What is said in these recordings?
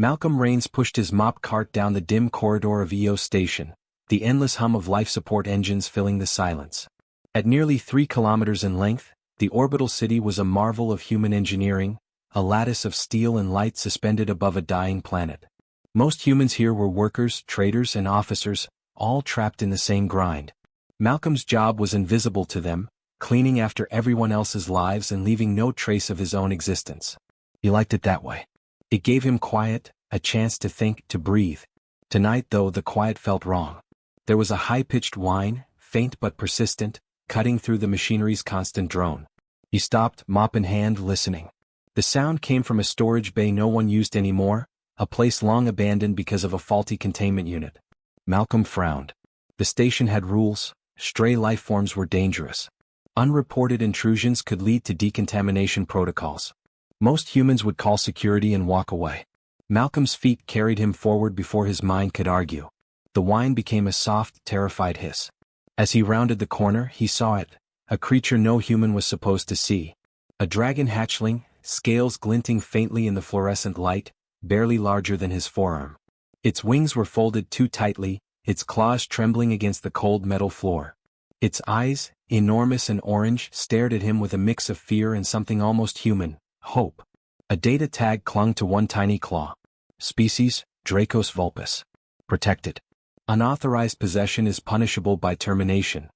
Malcolm Raines pushed his mop cart down the dim corridor of EO Station, the endless hum of life support engines filling the silence. At nearly 3 kilometers in length, the orbital city was a marvel of human engineering, a lattice of steel and light suspended above a dying planet. Most humans here were workers, traders, and officers, all trapped in the same grind. Malcolm's job was invisible to them, cleaning after everyone else's lives and leaving no trace of his own existence. He liked it that way. It gave him quiet, a chance to think, to breathe. Tonight, though, the quiet felt wrong. There was a high-pitched whine, faint but persistent, cutting through the machinery's constant drone. He stopped, mop in hand, listening. The sound came from a storage bay no one used anymore, a place long abandoned because of a faulty containment unit. Malcolm frowned. The station had rules. Stray life forms were dangerous. Unreported intrusions could lead to decontamination protocols. Most humans would call security and walk away. Malcolm's feet carried him forward before his mind could argue. The whine became a soft, terrified hiss. As he rounded the corner, he saw it, a creature no human was supposed to see. A dragon hatchling, scales glinting faintly in the fluorescent light, barely larger than his forearm. Its wings were folded too tightly, its claws trembling against the cold metal floor. Its eyes, enormous and orange, stared at him with a mix of fear and something almost human, hope. A data tag clung to one tiny claw. Species, Dracos vulpus. Protected. Unauthorized possession is punishable by termination.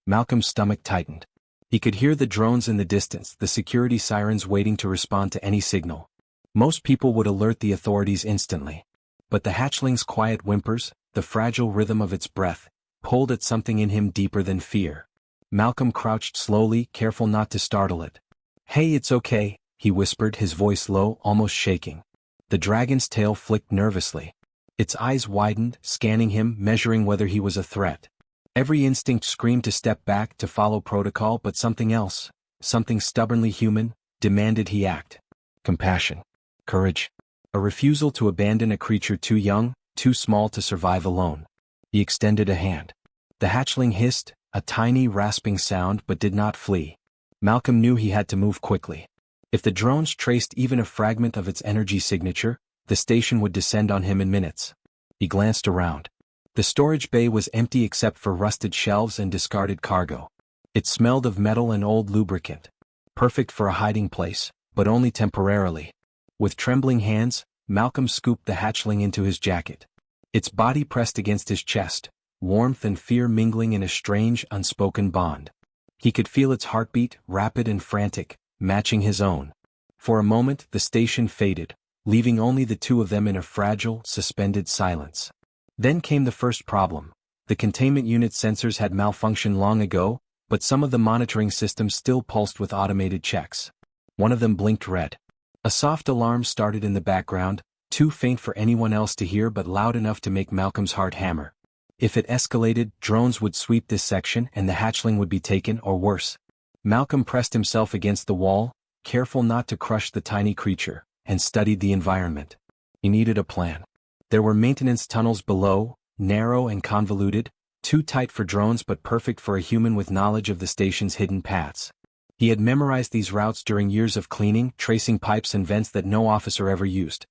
Malcolm's stomach tightened. He could hear the drones in the distance, the security sirens waiting to respond to any signal. Most people would alert the authorities instantly. But the hatchling's quiet whimpers, the fragile rhythm of its breath, pulled at something in him deeper than fear. Malcolm crouched slowly, careful not to startle it. "Hey, it's okay," he whispered, his voice low, almost shaking. The dragon's tail flicked nervously. Its eyes widened, scanning him, measuring whether he was a threat. Every instinct screamed to step back, to follow protocol, but something else, something stubbornly human, demanded he act. Compassion. Courage. A refusal to abandon a creature too young, too small to survive alone. He extended a hand. The hatchling hissed, a tiny rasping sound, but did not flee. Malcolm knew he had to move quickly. If the drones traced even a fragment of its energy signature, the station would descend on him in minutes. He glanced around. The storage bay was empty except for rusted shelves and discarded cargo. It smelled of metal and old lubricant. Perfect for a hiding place, but only temporarily. With trembling hands, Malcolm scooped the hatchling into his jacket. Its body pressed against his chest, warmth and fear mingling in a strange, unspoken bond. He could feel its heartbeat, rapid and frantic, matching his own. For a moment, the station faded, leaving only the two of them in a fragile, suspended silence. Then came the first problem. The containment unit sensors had malfunctioned long ago, but some of the monitoring systems still pulsed with automated checks. One of them blinked red. A soft alarm started in the background, too faint for anyone else to hear but loud enough to make Malcolm's heart hammer. If it escalated, drones would sweep this section and the hatchling would be taken, or worse. Malcolm pressed himself against the wall, careful not to crush the tiny creature, and studied the environment. He needed a plan. There were maintenance tunnels below, narrow and convoluted, too tight for drones but perfect for a human with knowledge of the station's hidden paths. He had memorized these routes during years of cleaning, tracing pipes and vents that no officer ever used.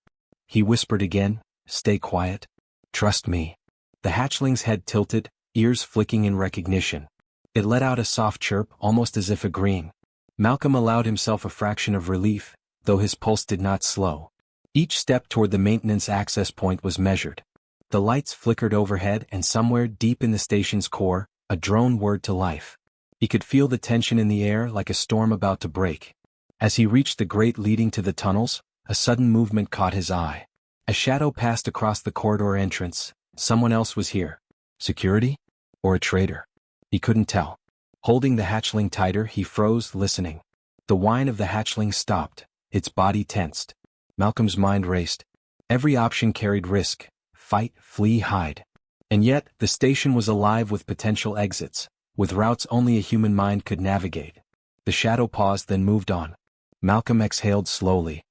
He whispered again, "Stay quiet. Trust me." The hatchling's head tilted, ears flicking in recognition. It let out a soft chirp, almost as if agreeing. Malcolm allowed himself a fraction of relief, though his pulse did not slow. Each step toward the maintenance access point was measured. The lights flickered overhead, and somewhere deep in the station's core, a drone whirred to life. He could feel the tension in the air, like a storm about to break. As he reached the grate leading to the tunnels, a sudden movement caught his eye. A shadow passed across the corridor entrance. Someone else was here. Security? Or a traitor? He couldn't tell. Holding the hatchling tighter, he froze, listening. The whine of the hatchling stopped. Its body tensed. Malcolm's mind raced. Every option carried risk. Fight, flee, hide. And yet, the station was alive with potential exits, with routes only a human mind could navigate. The shadow paused, then moved on. Malcolm exhaled slowly.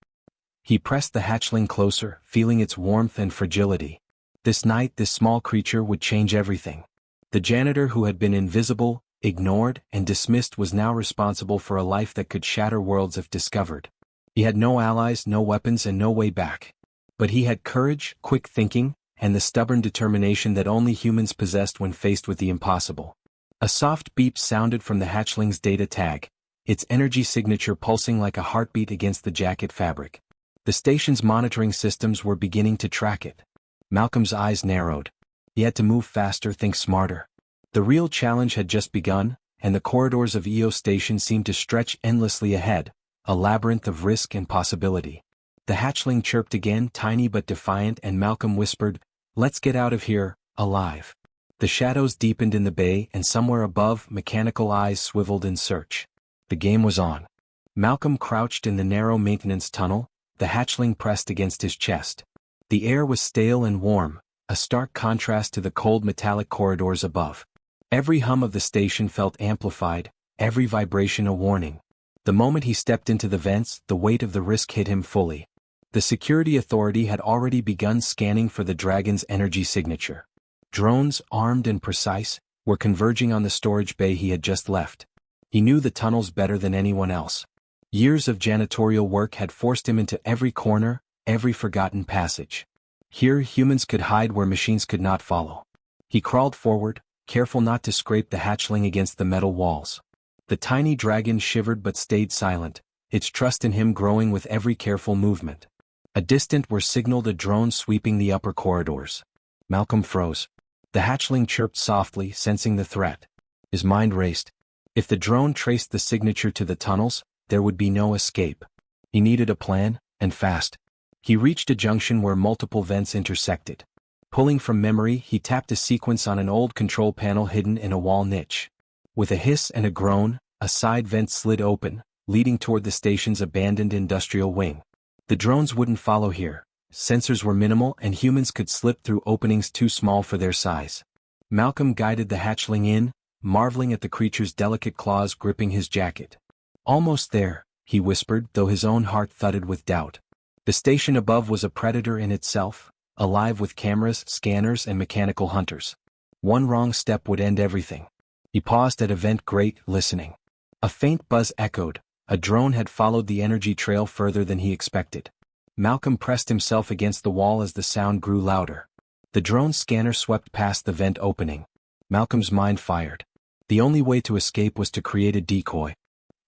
He pressed the hatchling closer, feeling its warmth and fragility. This night, this small creature would change everything. The janitor who had been invisible, ignored, and dismissed was now responsible for a life that could shatter worlds if discovered. He had no allies, no weapons, and no way back. But he had courage, quick thinking, and the stubborn determination that only humans possessed when faced with the impossible. A soft beep sounded from the hatchling's data tag, its energy signature pulsing like a heartbeat against the jacket fabric. The station's monitoring systems were beginning to track it. Malcolm's eyes narrowed. He had to move faster, think smarter. The real challenge had just begun, and the corridors of EO Station seemed to stretch endlessly ahead, a labyrinth of risk and possibility. The hatchling chirped again, tiny but defiant, and Malcolm whispered, "Let's get out of here, alive." The shadows deepened in the bay, and somewhere above, mechanical eyes swiveled in search. The game was on. Malcolm crouched in the narrow maintenance tunnel, the hatchling pressed against his chest. The air was stale and warm, a stark contrast to the cold metallic corridors above. Every hum of the station felt amplified, every vibration a warning. The moment he stepped into the vents, the weight of the risk hit him fully. The security authority had already begun scanning for the Dragon's energy signature. Drones, armed and precise, were converging on the storage bay he had just left. He knew the tunnels better than anyone else. Years of janitorial work had forced him into every corner, every forgotten passage. Here humans could hide where machines could not follow. He crawled forward, careful not to scrape the hatchling against the metal walls. The tiny dragon shivered but stayed silent, its trust in him growing with every careful movement. A distant whir signaled a drone sweeping the upper corridors. Malcolm froze. The hatchling chirped softly, sensing the threat. His mind raced. If the drone traced the signature to the tunnels, there would be no escape. He needed a plan, and fast. He reached a junction where multiple vents intersected. Pulling from memory, he tapped a sequence on an old control panel hidden in a wall niche. With a hiss and a groan, a side vent slid open, leading toward the station's abandoned industrial wing. The drones wouldn't follow here. Sensors were minimal and humans could slip through openings too small for their size. Malcolm guided the hatchling in, marveling at the creature's delicate claws gripping his jacket. "Almost there," he whispered, though his own heart thudded with doubt. The station above was a predator in itself, alive with cameras, scanners, and mechanical hunters. One wrong step would end everything. He paused at a vent grate, listening. A faint buzz echoed. A drone had followed the energy trail further than he expected. Malcolm pressed himself against the wall as the sound grew louder. The drone's scanner swept past the vent opening. Malcolm's mind fired. The only way to escape was to create a decoy.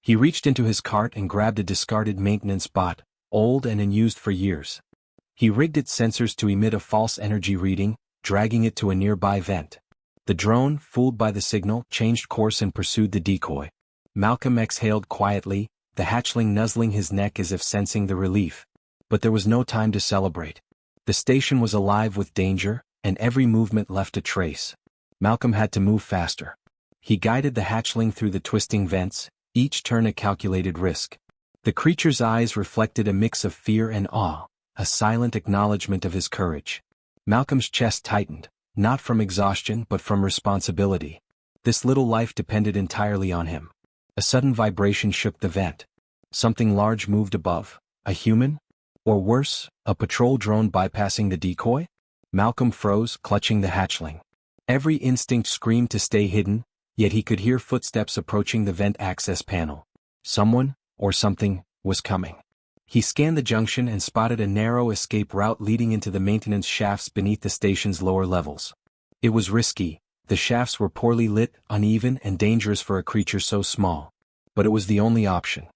He reached into his cart and grabbed a discarded maintenance bot, old and unused for years. He rigged its sensors to emit a false energy reading, dragging it to a nearby vent. The drone, fooled by the signal, changed course and pursued the decoy. Malcolm exhaled quietly, the hatchling nuzzling his neck as if sensing the relief. But there was no time to celebrate. The station was alive with danger, and every movement left a trace. Malcolm had to move faster. He guided the hatchling through the twisting vents, each turn a calculated risk. The creature's eyes reflected a mix of fear and awe, a silent acknowledgement of his courage. Malcolm's chest tightened, not from exhaustion but from responsibility. This little life depended entirely on him. A sudden vibration shook the vent. Something large moved above. A human? Or worse, a patrol drone bypassing the decoy? Malcolm froze, clutching the hatchling. Every instinct screamed to stay hidden, yet he could hear footsteps approaching the vent access panel. Someone, or something, was coming. He scanned the junction and spotted a narrow escape route leading into the maintenance shafts beneath the station's lower levels. It was risky. The shafts were poorly lit, uneven, and dangerous for a creature so small. But it was the only option.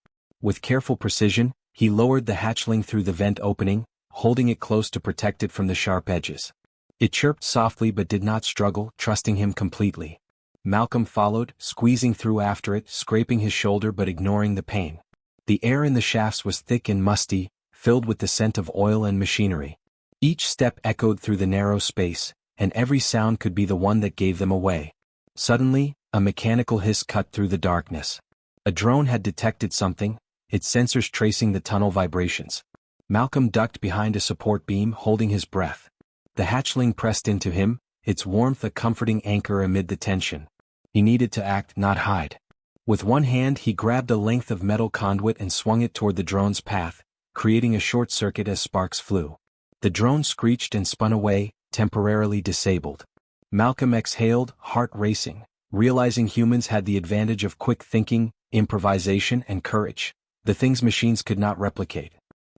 With careful precision, he lowered the hatchling through the vent opening, holding it close to protect it from the sharp edges. It chirped softly but did not struggle, trusting him completely. Malcolm followed, squeezing through after it, scraping his shoulder but ignoring the pain. The air in the shafts was thick and musty, filled with the scent of oil and machinery. Each step echoed through the narrow space, and every sound could be the one that gave them away. Suddenly, a mechanical hiss cut through the darkness. A drone had detected something, its sensors tracing the tunnel vibrations. Malcolm ducked behind a support beam, holding his breath. The hatchling pressed into him, its warmth a comforting anchor amid the tension. He needed to act, not hide. With one hand he grabbed a length of metal conduit and swung it toward the drone's path, creating a short circuit as sparks flew. The drone screeched and spun away, temporarily disabled. Malcolm exhaled, heart racing, realizing humans had the advantage of quick thinking, improvisation, and courage, the things machines could not replicate.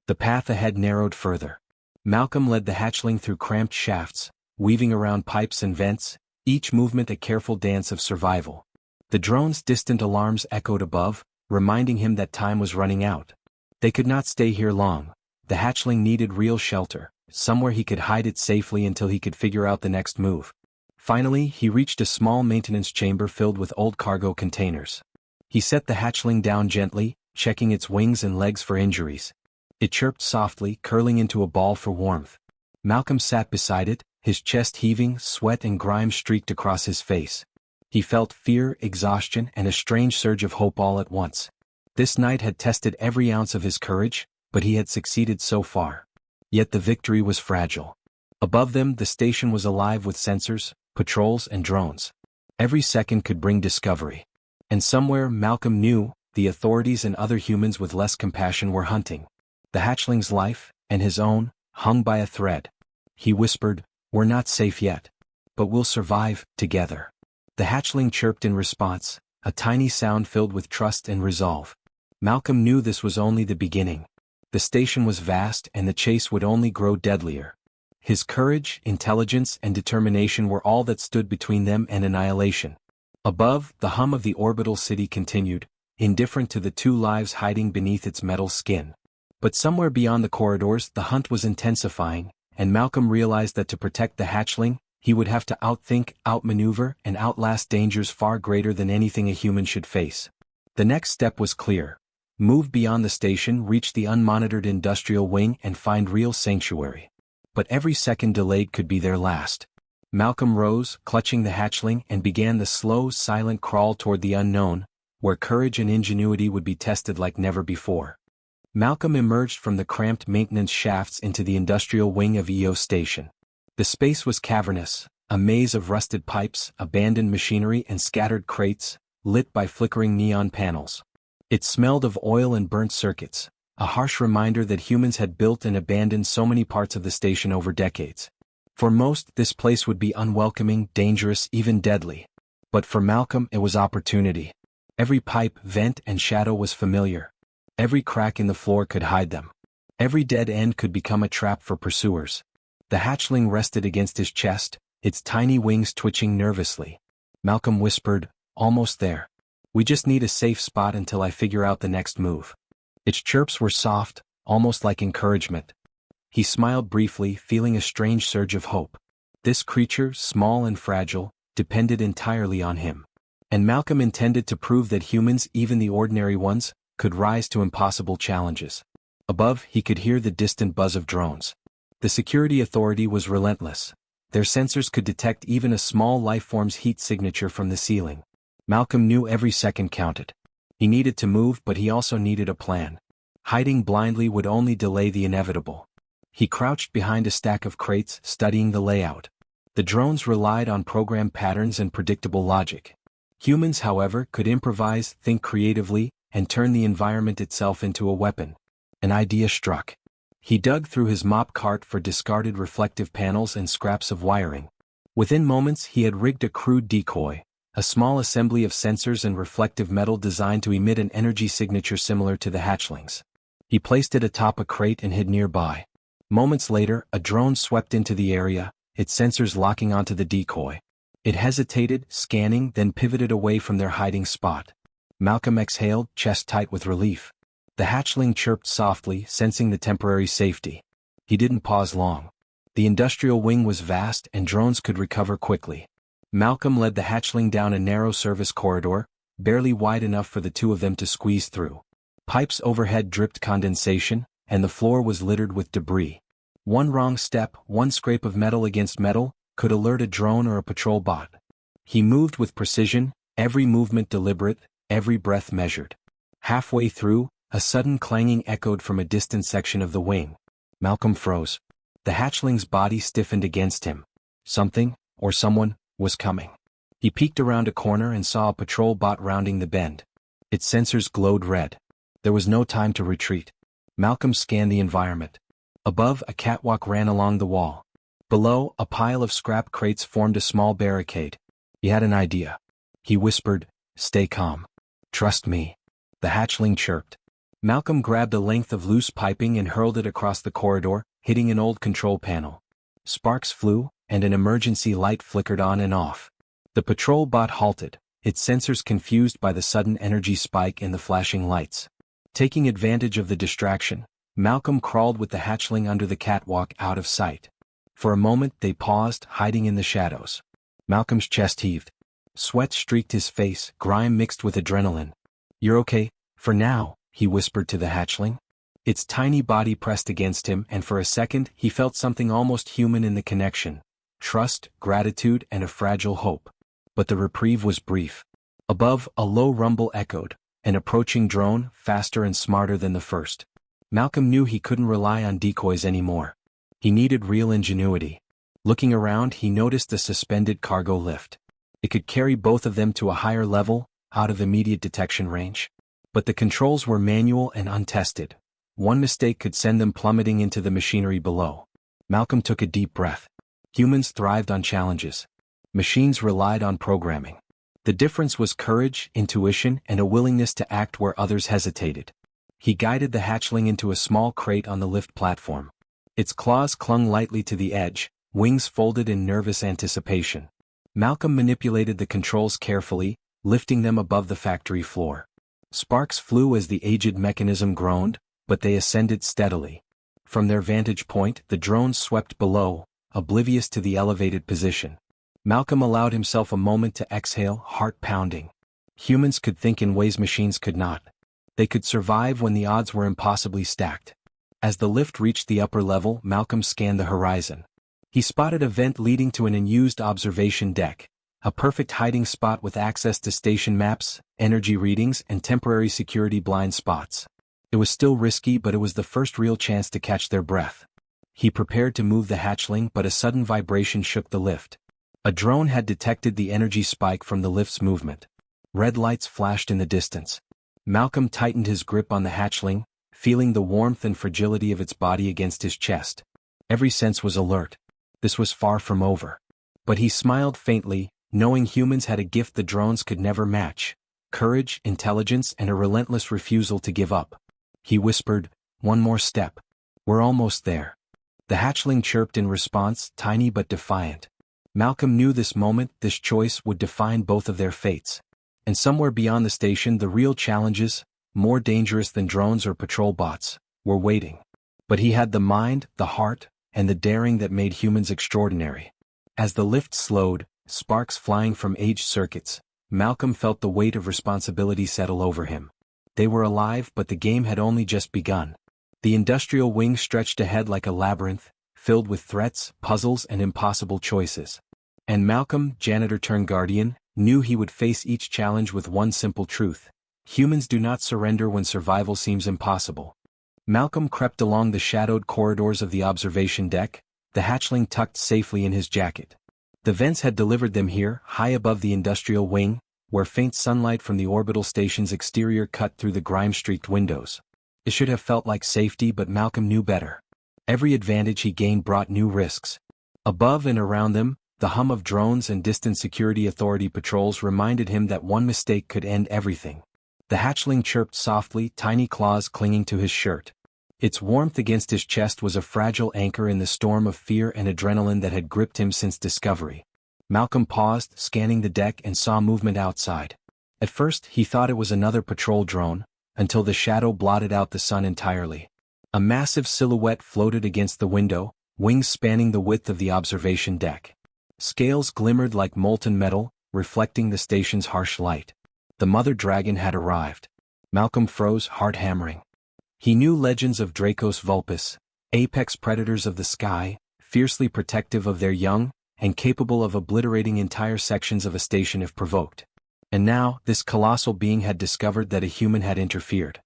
The path ahead narrowed further. Malcolm led the hatchling through cramped shafts, weaving around pipes and vents, each movement a careful dance of survival. The drone's distant alarms echoed above, reminding him that time was running out. They could not stay here long. The hatchling needed real shelter, somewhere he could hide it safely until he could figure out the next move. Finally, he reached a small maintenance chamber filled with old cargo containers. He set the hatchling down gently, checking its wings and legs for injuries. It chirped softly, curling into a ball for warmth. Malcolm sat beside it, his chest heaving, sweat and grime streaked across his face. He felt fear, exhaustion, and a strange surge of hope all at once. This night had tested every ounce of his courage, but he had succeeded so far. Yet the victory was fragile. Above them, the station was alive with sensors, patrols, and drones. Every second could bring discovery. And somewhere, Malcolm knew, the authorities and other humans with less compassion were hunting. The hatchling's life, and his own, hung by a thread. He whispered, "We're not safe yet. But we'll survive, together." The hatchling chirped in response, a tiny sound filled with trust and resolve. Malcolm knew this was only the beginning. The station was vast and the chase would only grow deadlier. His courage, intelligence, and determination were all that stood between them and annihilation. Above, the hum of the orbital city continued, indifferent to the two lives hiding beneath its metal skin. But somewhere beyond the corridors, the hunt was intensifying, and Malcolm realized that to protect the hatchling, he would have to outthink, outmaneuver, and outlast dangers far greater than anything a human should face. The next step was clear. Move beyond the station, reach the unmonitored industrial wing, and find real sanctuary. But every second delayed could be their last. Malcolm rose, clutching the hatchling, and began the slow, silent crawl toward the unknown, where courage and ingenuity would be tested like never before. Malcolm emerged from the cramped maintenance shafts into the industrial wing of EO Station. The space was cavernous, a maze of rusted pipes, abandoned machinery, and scattered crates, lit by flickering neon panels. It smelled of oil and burnt circuits, a harsh reminder that humans had built and abandoned so many parts of the station over decades. For most, this place would be unwelcoming, dangerous, even deadly. But for Malcolm, it was opportunity. Every pipe, vent, and shadow was familiar. Every crack in the floor could hide them. Every dead end could become a trap for pursuers. The hatchling rested against his chest, its tiny wings twitching nervously. Malcolm whispered, "Almost there. We just need a safe spot until I figure out the next move." Its chirps were soft, almost like encouragement. He smiled briefly, feeling a strange surge of hope. This creature, small and fragile, depended entirely on him. And Malcolm intended to prove that humans, even the ordinary ones, could rise to impossible challenges. Above, he could hear the distant buzz of drones. The security authority was relentless. Their sensors could detect even a small lifeform's heat signature from the ceiling. Malcolm knew every second counted. He needed to move, but he also needed a plan. Hiding blindly would only delay the inevitable. He crouched behind a stack of crates, studying the layout. The drones relied on programmed patterns and predictable logic. Humans, however, could improvise, think creatively, and turn the environment itself into a weapon. An idea struck. He dug through his mop cart for discarded reflective panels and scraps of wiring. Within moments, he had rigged a crude decoy, a small assembly of sensors and reflective metal designed to emit an energy signature similar to the hatchlings. He placed it atop a crate and hid nearby. Moments later, a drone swept into the area, its sensors locking onto the decoy. It hesitated, scanning, then pivoted away from their hiding spot. Malcolm exhaled, chest tight with relief. The hatchling chirped softly, sensing the temporary safety. He didn't pause long. The industrial wing was vast and drones could recover quickly. Malcolm led the hatchling down a narrow service corridor, barely wide enough for the two of them to squeeze through. Pipes overhead dripped condensation, and the floor was littered with debris. One wrong step, one scrape of metal against metal, could alert a drone or a patrol bot. He moved with precision, every movement deliberate, every breath measured. Halfway through, a sudden clanging echoed from a distant section of the wing. Malcolm froze. The hatchling's body stiffened against him. Something, or someone, was coming. He peeked around a corner and saw a patrol bot rounding the bend. Its sensors glowed red. There was no time to retreat. Malcolm scanned the environment. Above, a catwalk ran along the wall. Below, a pile of scrap crates formed a small barricade. He had an idea. He whispered, "Stay calm. Trust me." The hatchling chirped. Malcolm grabbed a length of loose piping and hurled it across the corridor, hitting an old control panel. Sparks flew, and an emergency light flickered on and off. The patrol bot halted, its sensors confused by the sudden energy spike in the flashing lights. Taking advantage of the distraction, Malcolm crawled with the hatchling under the catwalk out of sight. For a moment they paused, hiding in the shadows. Malcolm's chest heaved. Sweat streaked his face, grime mixed with adrenaline. "You're okay, for now," he whispered to the hatchling. Its tiny body pressed against him, and for a second he felt something almost human in the connection. Trust, gratitude, and a fragile hope. But the reprieve was brief. Above, a low rumble echoed, an approaching drone, faster and smarter than the first. Malcolm knew he couldn't rely on decoys anymore. He needed real ingenuity. Looking around, he noticed a suspended cargo lift. It could carry both of them to a higher level, out of immediate detection range. But the controls were manual and untested. One mistake could send them plummeting into the machinery below. Malcolm took a deep breath. Humans thrived on challenges. Machines relied on programming. The difference was courage, intuition, and a willingness to act where others hesitated. He guided the hatchling into a small crate on the lift platform. Its claws clung lightly to the edge, wings folded in nervous anticipation. Malcolm manipulated the controls carefully, lifting them above the factory floor. Sparks flew as the aged mechanism groaned, but they ascended steadily. From their vantage point, the drones swept below, oblivious to the elevated position. Malcolm allowed himself a moment to exhale, heart pounding. Humans could think in ways machines could not. They could survive when the odds were impossibly stacked. As the lift reached the upper level, Malcolm scanned the horizon. He spotted a vent leading to an unused observation deck, a perfect hiding spot with access to station maps, energy readings, and temporary security blind spots. It was still risky, but it was the first real chance to catch their breath. He prepared to move the hatchling, but a sudden vibration shook the lift. A drone had detected the energy spike from the lift's movement. Red lights flashed in the distance. Malcolm tightened his grip on the hatchling, feeling the warmth and fragility of its body against his chest. Every sense was alert. This was far from over. But he smiled faintly, knowing humans had a gift the drones could never match: courage, intelligence, and a relentless refusal to give up. He whispered, "One more step. We're almost there." The hatchling chirped in response, tiny but defiant. Malcolm knew this moment, this choice, would define both of their fates. And somewhere beyond the station, the real challenges, more dangerous than drones or patrol bots, were waiting. But he had the mind, the heart, and the daring that made humans extraordinary. As the lift slowed, sparks flying from aged circuits, Malcolm felt the weight of responsibility settle over him. They were alive, but the game had only just begun. The industrial wing stretched ahead like a labyrinth, filled with threats, puzzles, and impossible choices. And Malcolm, janitor turned guardian, knew he would face each challenge with one simple truth: humans do not surrender when survival seems impossible. Malcolm crept along the shadowed corridors of the observation deck, the hatchling tucked safely in his jacket. The vents had delivered them here, high above the industrial wing, where faint sunlight from the orbital station's exterior cut through the grime-streaked windows. It should have felt like safety, but Malcolm knew better. Every advantage he gained brought new risks. Above and around them, the hum of drones and distant security authority patrols reminded him that one mistake could end everything. The hatchling chirped softly, tiny claws clinging to his shirt. Its warmth against his chest was a fragile anchor in the storm of fear and adrenaline that had gripped him since discovery. Malcolm paused, scanning the deck, and saw movement outside. At first, he thought it was another patrol drone, until the shadow blotted out the sun entirely. A massive silhouette floated against the window, wings spanning the width of the observation deck. Scales glimmered like molten metal, reflecting the station's harsh light. The mother dragon had arrived. Malcolm froze, heart hammering. He knew legends of Dracos vulpes, apex predators of the sky, fiercely protective of their young, and capable of obliterating entire sections of a station if provoked. And now, this colossal being had discovered that a human had interfered.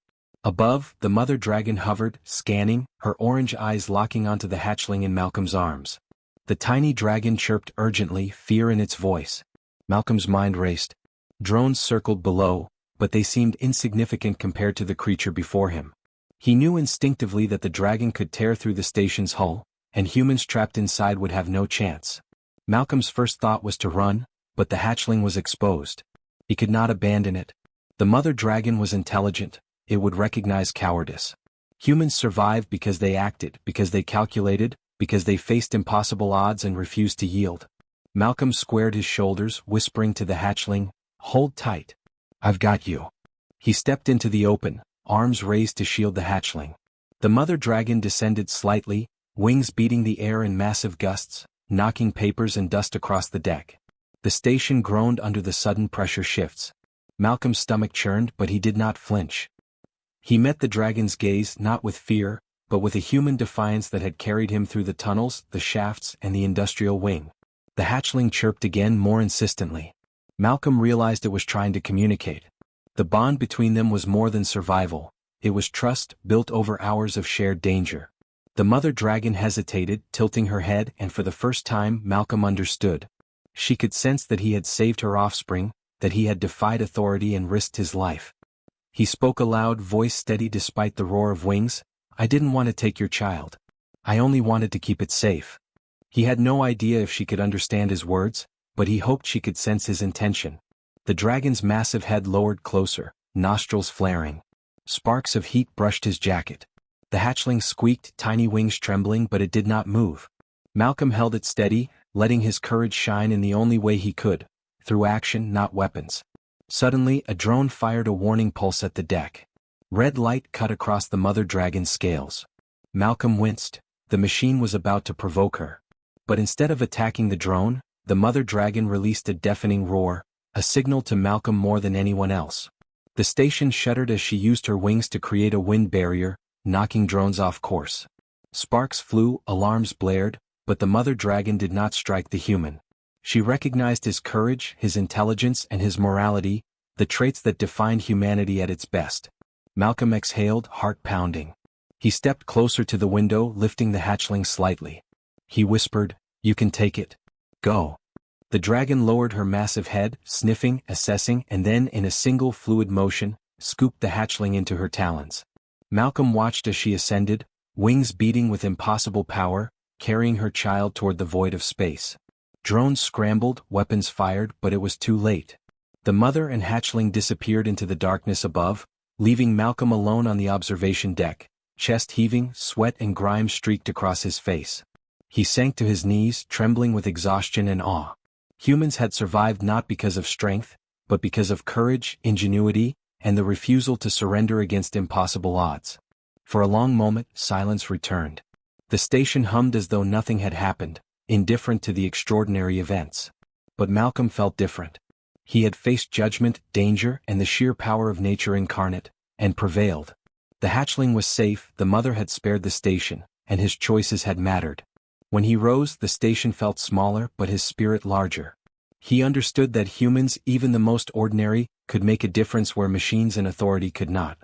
Above, the mother dragon hovered, scanning, her orange eyes locking onto the hatchling in Malcolm's arms. The tiny dragon chirped urgently, fear in its voice. Malcolm's mind raced. Drones circled below, but they seemed insignificant compared to the creature before him. He knew instinctively that the dragon could tear through the station's hull, and humans trapped inside would have no chance. Malcolm's first thought was to run, but the hatchling was exposed. He could not abandon it. The mother dragon was intelligent, it would recognize cowardice. Humans survived because they acted, because they calculated, because they faced impossible odds and refused to yield. Malcolm squared his shoulders, whispering to the hatchling, "Hold tight. I've got you." He stepped into the open, arms raised to shield the hatchling. The mother dragon descended slightly, wings beating the air in massive gusts, knocking papers and dust across the deck. The station groaned under the sudden pressure shifts. Malcolm's stomach churned, but he did not flinch. He met the dragon's gaze not with fear, but with a human defiance that had carried him through the tunnels, the shafts, and the industrial wing. The hatchling chirped again more insistently. Malcolm realized it was trying to communicate. The bond between them was more than survival. It was trust, built over hours of shared danger. The mother dragon hesitated, tilting her head, and for the first time Malcolm understood. She could sense that he had saved her offspring, that he had defied authority and risked his life. He spoke aloud, voice steady despite the roar of wings, "I didn't want to take your child. I only wanted to keep it safe." He had no idea if she could understand his words, but he hoped she could sense his intention. The dragon's massive head lowered closer, nostrils flaring. Sparks of heat brushed his jacket. The hatchling squeaked, tiny wings trembling, but it did not move. Malcolm held it steady, letting his courage shine in the only way he could, through action, not weapons. Suddenly, a drone fired a warning pulse at the deck. Red light cut across the mother dragon's scales. Malcolm winced. The machine was about to provoke her. But instead of attacking the drone, the mother dragon released a deafening roar, a signal to Malcolm more than anyone else. The station shuddered as she used her wings to create a wind barrier, knocking drones off course. Sparks flew, alarms blared, but the mother dragon did not strike the human. She recognized his courage, his intelligence, and his morality, the traits that defined humanity at its best. Malcolm exhaled, heart pounding. He stepped closer to the window, lifting the hatchling slightly. He whispered, "You can take it. Go." The dragon lowered her massive head, sniffing, assessing, and then, in a single fluid motion, scooped the hatchling into her talons. Malcolm watched as she ascended, wings beating with impossible power, carrying her child toward the void of space. Drones scrambled, weapons fired, but it was too late. The mother and hatchling disappeared into the darkness above, leaving Malcolm alone on the observation deck, chest heaving, sweat and grime streaked across his face. He sank to his knees, trembling with exhaustion and awe. Humans had survived not because of strength, but because of courage, ingenuity, and the refusal to surrender against impossible odds. For a long moment, silence returned. The station hummed as though nothing had happened, indifferent to the extraordinary events. But Malcolm felt different. He had faced judgment, danger, and the sheer power of nature incarnate, and prevailed. The hatchling was safe, the mother had spared the station, and his choices had mattered. When he rose, the station felt smaller, but his spirit larger. He understood that humans, even the most ordinary, could make a difference where machines and authority could not.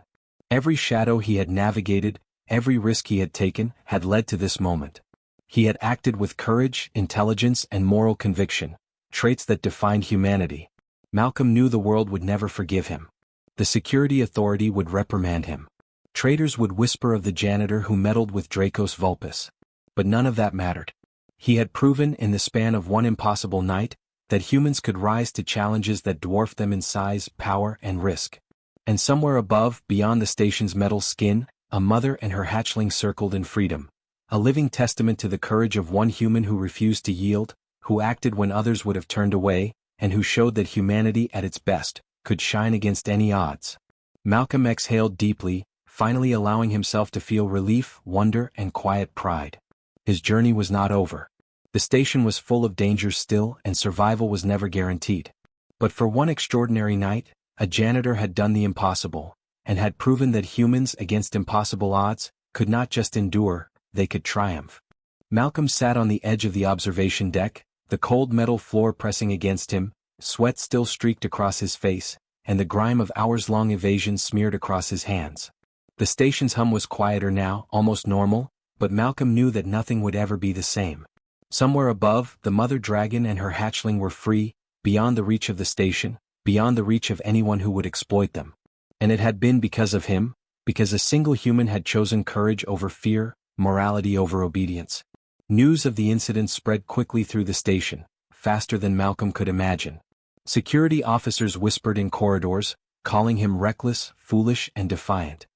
Every shadow he had navigated, every risk he had taken, had led to this moment. He had acted with courage, intelligence, and moral conviction, traits that defined humanity. Malcolm knew the world would never forgive him. The security authority would reprimand him. Traitors would whisper of the janitor who meddled with Dracos Vulpus. But none of that mattered. He had proven in the span of one impossible night that humans could rise to challenges that dwarfed them in size, power, and risk. And somewhere above, beyond the station's metal skin, a mother and her hatchling circled in freedom, a living testament to the courage of one human who refused to yield, who acted when others would have turned away, and who showed that humanity at its best could shine against any odds. Malcolm exhaled deeply, finally allowing himself to feel relief, wonder, and quiet pride. His journey was not over. The station was full of dangers still, and survival was never guaranteed. But for one extraordinary night, a janitor had done the impossible, and had proven that humans, against impossible odds, could not just endure, they could triumph. Malcolm sat on the edge of the observation deck, the cold metal floor pressing against him, sweat still streaked across his face, and the grime of hours-long evasion smeared across his hands. The station's hum was quieter now, almost normal, but Malcolm knew that nothing would ever be the same. Somewhere above, the mother dragon and her hatchling were free, beyond the reach of the station, beyond the reach of anyone who would exploit them. And it had been because of him, because a single human had chosen courage over fear, morality over obedience. News of the incident spread quickly through the station, faster than Malcolm could imagine. Security officers whispered in corridors, calling him reckless, foolish, and defiant.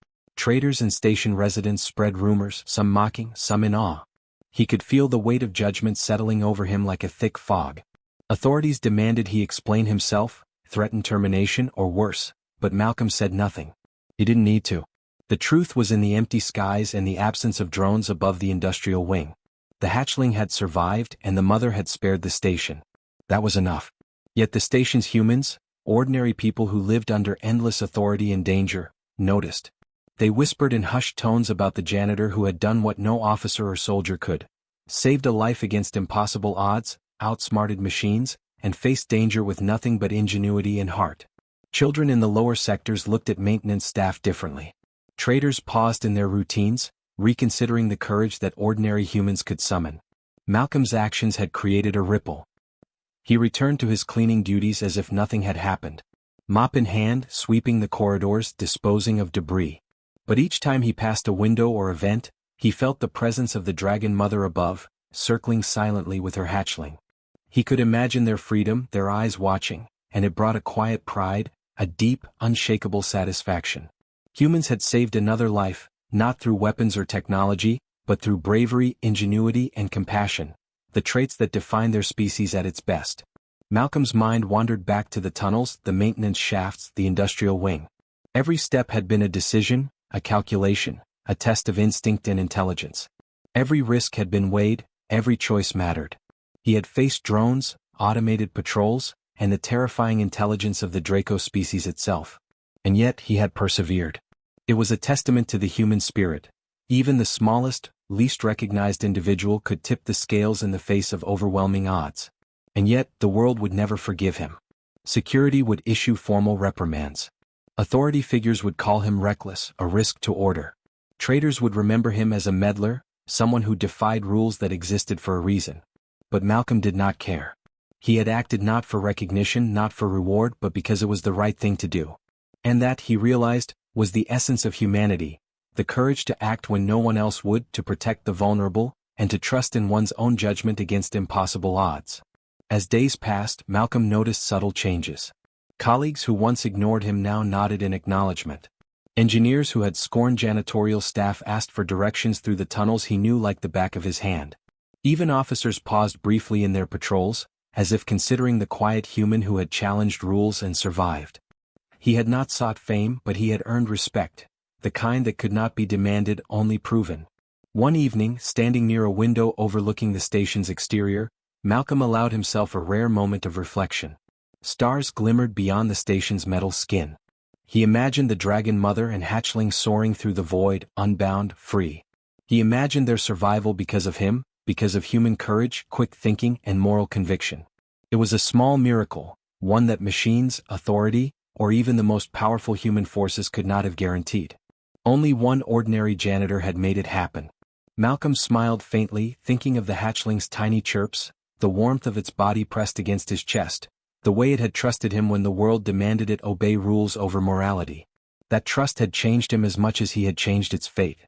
Traders and station residents spread rumors, some mocking, some in awe. He could feel the weight of judgment settling over him like a thick fog. Authorities demanded he explain himself, threatened termination or worse, but Malcolm said nothing. He didn't need to. The truth was in the empty skies and the absence of drones above the industrial wing. The hatchling had survived and the mother had spared the station. That was enough. Yet the station's humans, ordinary people who lived under endless authority and danger, noticed. They whispered in hushed tones about the janitor who had done what no officer or soldier could. Saved a life against impossible odds, outsmarted machines, and faced danger with nothing but ingenuity and heart. Children in the lower sectors looked at maintenance staff differently. Traders paused in their routines, reconsidering the courage that ordinary humans could summon. Malcolm's actions had created a ripple. He returned to his cleaning duties as if nothing had happened. Mop in hand, sweeping the corridors, disposing of debris. But each time he passed a window or a vent, he felt the presence of the dragon mother above, circling silently with her hatchling. He could imagine their freedom, their eyes watching, and it brought a quiet pride, a deep, unshakable satisfaction. Humans had saved another life, not through weapons or technology, but through bravery, ingenuity, and compassion, the traits that define their species at its best. Malcolm's mind wandered back to the tunnels, the maintenance shafts, the industrial wing. Every step had been a decision, a calculation, a test of instinct and intelligence. Every risk had been weighed, every choice mattered. He had faced drones, automated patrols, and the terrifying intelligence of the Draco species itself. And yet he had persevered. It was a testament to the human spirit. Even the smallest, least recognized individual could tip the scales in the face of overwhelming odds. And yet, the world would never forgive him. Security would issue formal reprimands. Authority figures would call him reckless, a risk to order. Traders would remember him as a meddler, someone who defied rules that existed for a reason. But Malcolm did not care. He had acted not for recognition, not for reward, but because it was the right thing to do. And that, he realized, was the essence of humanity, the courage to act when no one else would, to protect the vulnerable, and to trust in one's own judgment against impossible odds. As days passed, Malcolm noticed subtle changes. Colleagues who once ignored him now nodded in acknowledgement. Engineers who had scorned janitorial staff asked for directions through the tunnels he knew like the back of his hand. Even officers paused briefly in their patrols, as if considering the quiet human who had challenged rules and survived. He had not sought fame, but he had earned respect, the kind that could not be demanded, only proven. One evening, standing near a window overlooking the station's exterior, Malcolm allowed himself a rare moment of reflection. Stars glimmered beyond the station's metal skin. He imagined the dragon mother and hatchling soaring through the void, unbound, free. He imagined their survival because of him, because of human courage, quick thinking, and moral conviction. It was a small miracle, one that machines, authority, or even the most powerful human forces could not have guaranteed. Only one ordinary janitor had made it happen. Malcolm smiled faintly, thinking of the hatchling's tiny chirps, the warmth of its body pressed against his chest, the way it had trusted him when the world demanded it obey rules over morality. That trust had changed him as much as he had changed its fate.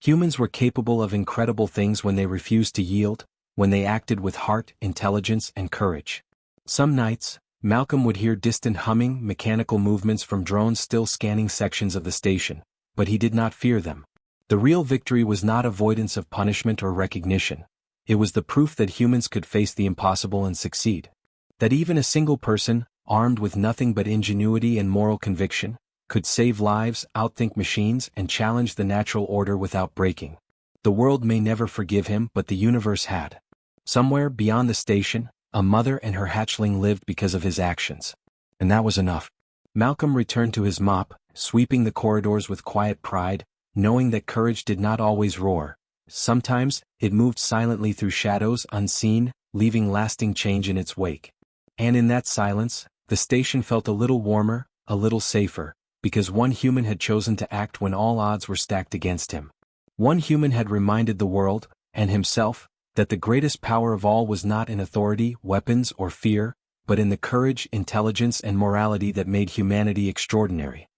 Humans were capable of incredible things when they refused to yield, when they acted with heart, intelligence, and courage. Some nights, Malcolm would hear distant humming, mechanical movements from drones still scanning sections of the station, but he did not fear them. The real victory was not avoidance of punishment or recognition. It was the proof that humans could face the impossible and succeed. That even a single person, armed with nothing but ingenuity and moral conviction, could save lives, outthink machines, and challenge the natural order without breaking. The world may never forgive him, but the universe had. Somewhere beyond the station, a mother and her hatchling lived because of his actions. And that was enough. Malcolm returned to his mop, sweeping the corridors with quiet pride, knowing that courage did not always roar. Sometimes, it moved silently through shadows, unseen, leaving lasting change in its wake. And in that silence, the station felt a little warmer, a little safer, because one human had chosen to act when all odds were stacked against him. One human had reminded the world, and himself, that the greatest power of all was not in authority, weapons, or fear, but in the courage, intelligence, and morality that made humanity extraordinary.